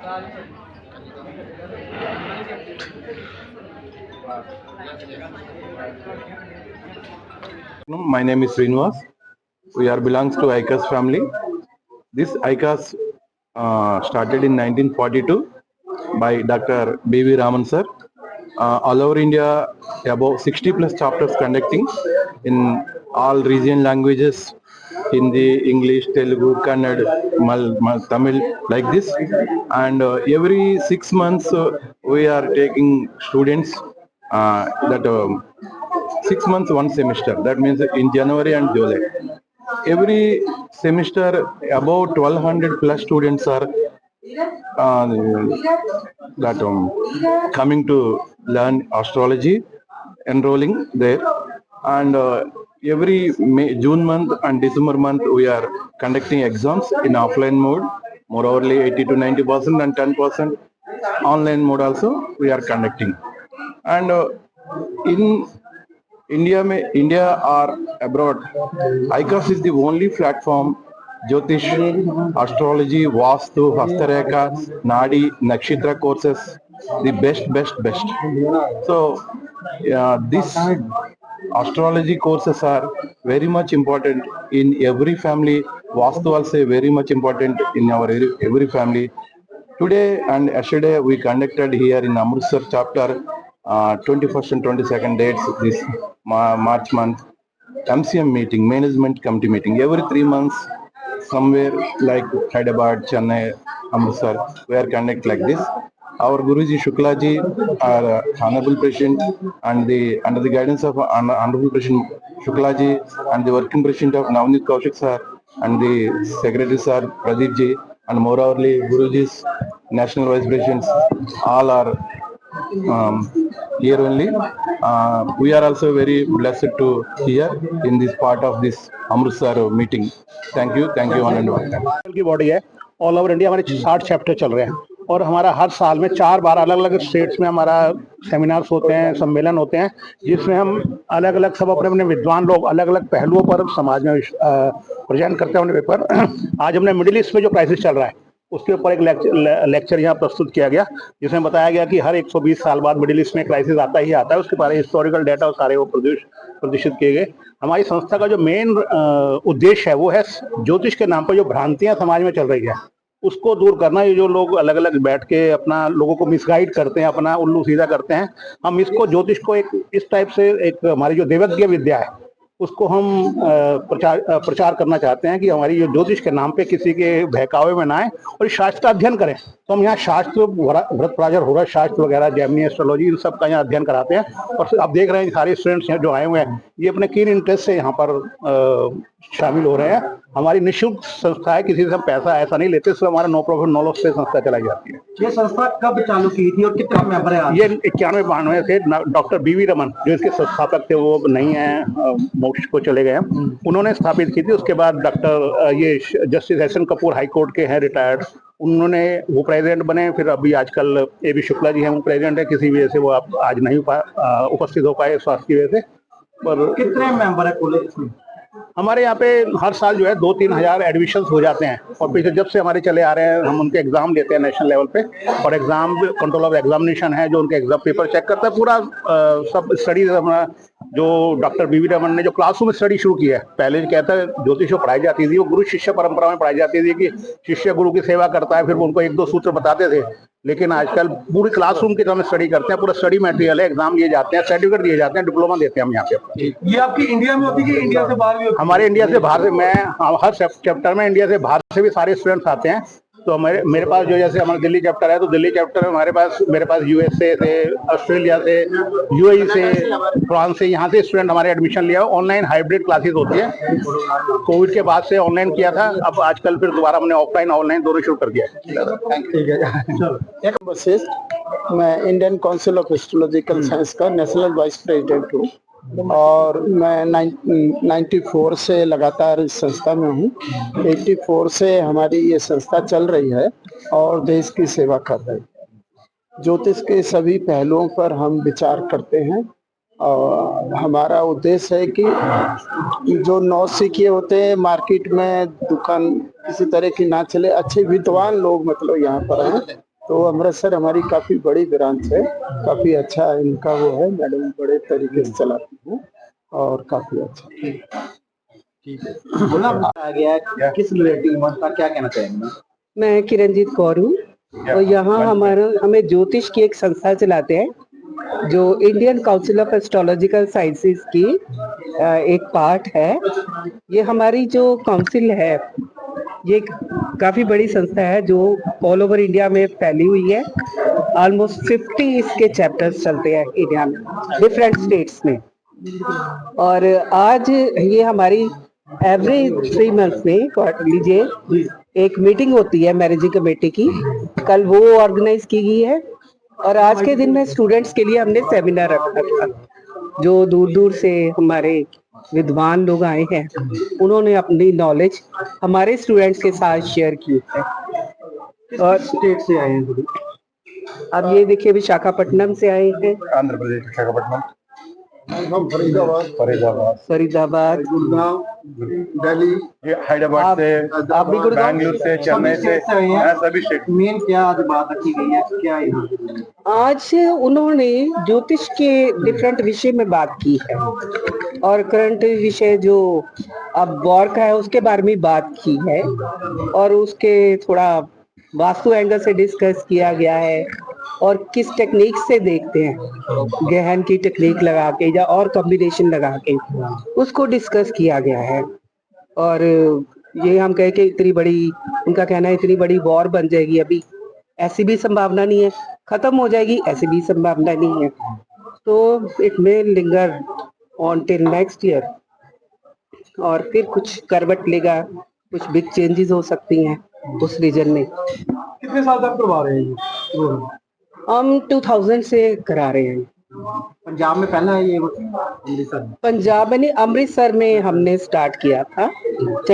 My name is Srinivas. We are belongs to ICAS family. This ICAS started in 1942 by Dr. B.V. Raman sir. All over India, about 60 plus chapters conducting in all region languages, Hindi, English, Telugu, Kannada, Tamil, like this. And every 6 months, we are taking students that 6 months, one semester. That means in January and July. Every semester, about 1200 plus students are uh, that coming to learn astrology, enrolling there. And every June month and December month, we are conducting exams in offline mode, moreover 80 to 90% and 10% online mode also we are conducting. And in India or abroad, ICAS is the only platform Jyotish, astrology, Vastu, Hastareka, Nadi, Nakshatra courses, the best. So, these astrology courses are very much important in every family. Vastu also very much important in our every family. Today and yesterday we conducted here in Amritsar chapter 21st and 22nd dates this March month MCM meeting, management committee meeting every 3 months somewhere like Hyderabad, Chennai, Amritsar we are conduct like this. Our Guruji Shuklaji, our Honorable President, and under the guidance of Honorable President Shuklaji and the working President of Navneet Kaushik sir and the Secretary sir Pradeep ji and moreoverly Guruji's National Vice Presidents, all are here only. We are also very blessed to hear in this part of this Amritsar meeting. Thank you one and one. की body है all over India हमारे 60 chapter चल रहे हैं और हमारा हर साल में 4 बार अलग अलग स्टेट्स में हमारा सेमिनार्स होते हैं, सम्मेलन होते हैं, जिसमें हम अलग अलग सब अपने अपने विद्वान लोग अलग अलग पहलुओं पर समाज में प्रेजेंट करते हैं अपने पेपर। आज हमने मिडिल ईस्ट में जो क्राइसिस चल रहा है उसके ऊपर एक लेक्चर यहाँ प्रस्तुत किया गया, जिसमें बताया गया कि हर 120 साल बाद मिडिल ईस्ट में क्राइसिस आता ही आता है। उसके बारे में हिस्टोरिकल डाटा और सारे वो प्रदर्शित किए गए। हमारी संस्था का जो मेन उद्देश्य है वो है ज्योतिष के नाम पर जो भ्रांतियां समाज में चल रही है उसको दूर करना। ये जो लोग अलग अलग बैठ के अपना लोगों को मिसगाइड करते हैं, अपना उल्लू सीधा करते हैं, हम इसको ज्योतिष को एक इस टाइप से एक हमारी जो देवज्ञ विद्या है उसको हम प्रचार करना चाहते हैं कि हमारी जो ज्योतिष के नाम पे किसी के बहकावे में ना आए और शास्त्र का अध्ययन करें। तो हम यहाँ शास्त्र, व्रत प्राजर हो रहा है, शास्त्र वगैरह, जैमिनी एस्ट्रोलॉजी, इन सब का यहाँ अध्ययन कराते हैं। और आप देख रहे हैं सारे स्टूडेंट्स जो आए हुए हैं ये अपने कीन इंटरेस्ट से यहाँ पर शामिल हो रहे हैं। हमारी निःशुल्क संस्था है, किसी से हम पैसा ऐसा नहीं लेते, सिर्फ हमारा नो प्रॉफिट नो लॉस से संस्था चलाई जाती है। ये संस्था कब चालू की थी और कितने मेंबर हैं? ये 91-92 से डॉक्टर बीवी रमन जो इसके संस्थापक थे, वो नहीं है, मोक्ष को चले गए हैं, उन्होंने स्थापित की थी। उसके बाद डॉक्टर ये justice SN. Kapoor high court के हैं, रिटायर्ड, उन्होंने वो प्रेसिडेंट बने। फिर अभी आजकल ए.बी. शुक्ला जी हैं, वो प्रेसिडेंट है। किसी वजह से वो आज नहीं उपस्थित हो पाए स्वास्थ्य की वजह से। पर कितने मेंबर है कुल इसमें? हमारे यहाँ पे हर साल जो है 2-3 हजार एडमिशन्स हो जाते हैं और पिछले जब से हमारे चले आ रहे हैं हम उनके एग्जाम लेते हैं नेशनल लेवल पे। और एग्जाम कंट्रोल ऑफ एग्जामिनेशन है जो उनके एग्जाम पेपर चेक करता है। पूरा सब स्टडी हमारा जो डॉक्टर बीवी रमन ने जो क्लासरूम स्टडी शुरू की है, पहले कहता है ज्योतिष पढ़ाई जाती थी, वो गुरु शिष्य परंपरा में पढ़ाई जाती थी कि शिष्य गुरु की सेवा करता है, फिर वो उनको 1-2 सूत्र बताते थे। लेकिन आजकल पूरी क्लासरूम की तरह स्टडी करते हैं, पूरा स्टडी मटेरियल है, एग्जाम दिए जाते हैं, सर्टिफिकेट दिए जाते हैं, डिप्लोमा देते हैं हम यहाँ पे। ये आपकी इंडिया में होती है कि इंडिया से बाहर भी होती है? हमारे इंडिया से बाहर से, मैं हर चैप्टर में इंडिया से बाहर से भी सारे स्टूडेंट्स आते हैं। तो मेरे पास जो जैसे हमारा दिल्ली चैप्टर है तो दिल्ली चैप्टर में मेरे पास यूएसए से, ऑस्ट्रेलिया से, यूएई से, फ्रांस से, यहाँ से स्टूडेंट हमारे एडमिशन लिया। ऑनलाइन हाइब्रिड क्लासेस होती है, कोविड के बाद से ऑनलाइन किया था, अब आजकल फिर दोबारा हमने ऑफलाइन ऑनलाइन दोनों शुरू कर दिया है। मैं Indian council of astrological science का नेशनल वाइस प्रेसिडेंट हूँ और मैं 94 से लगातार इस संस्था में हूँ। 84 से हमारी ये संस्था चल रही है और देश की सेवा कर रही है। ज्योतिष के सभी पहलुओं पर हम विचार करते हैं और हमारा उद्देश्य है कि जो नौसिखिए होते हैं मार्केट में, दुकान किसी तरह की ना चले, अच्छे विद्वान लोग मतलब यहाँ पर हैं तो अमृतसर हमारी काफी बड़ी ब्रांच है, काफी अच्छा इनका वो है, मैडम बड़े तरीके से चलाती है और काफी अच्छा। बोला आ गया है, किस रिलेटिव का क्या कहना चाहेंगे? मैं किरणजीत कौर हूँ और यहाँ हमें ज्योतिष की एक संस्था चलाते हैं जो Indian council of astrological sciences की एक पार्ट है। ये हमारी जो काउंसिल है ये काफी बड़ी संस्था है जो ऑल ओवर इंडिया में फैली हुई है। ऑलमोस्ट 50 इसके चैप्टर्स चलते हैं इंडिया में, डिफरेंट स्टेट्स में। और आज ये हमारी एवरी 3 मंथ्स में लीजिए एक मीटिंग होती है मैनेजिंग कमेटी की, कल वो ऑर्गेनाइज की गई है। और आज के दिन में स्टूडेंट्स के लिए हमने सेमिनार रखा था, जो दूर दूर से हमारे विद्वान लोग आए हैं, उन्होंने अपनी नॉलेज हमारे स्टूडेंट्स के साथ शेयर की है। और स्टेट से आए हैं थोड़ी। अब ये देखिए विशाखापट्टनम से आए हैं, आंध्र प्रदेश, विशाखापट्टनम, फरीदाबाद, गुड़गांव, दिल्ली, ये हैदराबाद से, आप भी गुड़गांव, बैंगलोर से, चेन्नई से, सभी स्टेट। मेन क्या आज बात रखी गई है, क्या है यहाँ? आज उन्होंने ज्योतिष के डिफरेंट विषय में बात की है और करंट विषय जो अब वॉर का है उसके बारे में बात की है और उसके थोड़ा वास्तु एंगल से डिस्कस किया गया है और किस टेक्निक से देखते हैं, गहन की टेक्निक लगा के या और कॉम्बिनेशन लगा के उसको डिस्कस किया गया है। और ये हम कहे कि इतनी बड़ी, उनका कहना है इतनी बड़ी वॉर बन जाएगी, अभी ऐसी भी संभावना नहीं है, खत्म हो जाएगी ऐसी भी संभावना नहीं है। तो it may linger on till next year और फिर कुछ करवट लेगा, कुछ बिग चेंजेस हो सकती हैं उस रीजन में। कितने साल तक करवा रहे हैं ये? हम 2000 से करा रहे हैं। पंजाब में पहला है ये अमृतसर में? पंजाब में नहीं, अमृतसर में हमने स्टार्ट किया था।